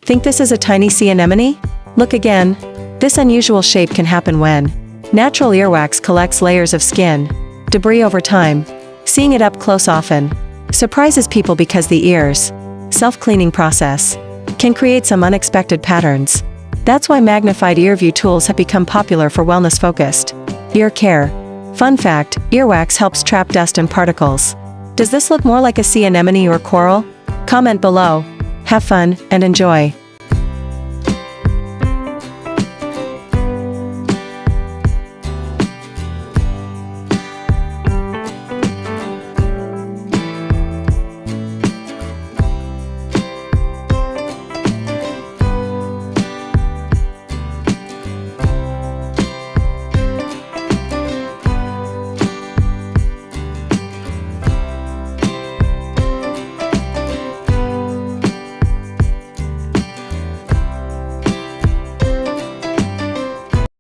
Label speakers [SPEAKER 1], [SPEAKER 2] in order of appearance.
[SPEAKER 1] Think this is a tiny sea anemone? Look again. This unusual shape can happen when natural earwax collects layers of skin, debris over time. Seeing it up close often surprises people because the ear's self-cleaning process can create some unexpected patterns. That's why magnified ear view tools have become popular for wellness-focused ear care. Fun fact, earwax helps trap dust and particles. Does this look more like a sea anemone or coral? Comment below. Have fun and enjoy.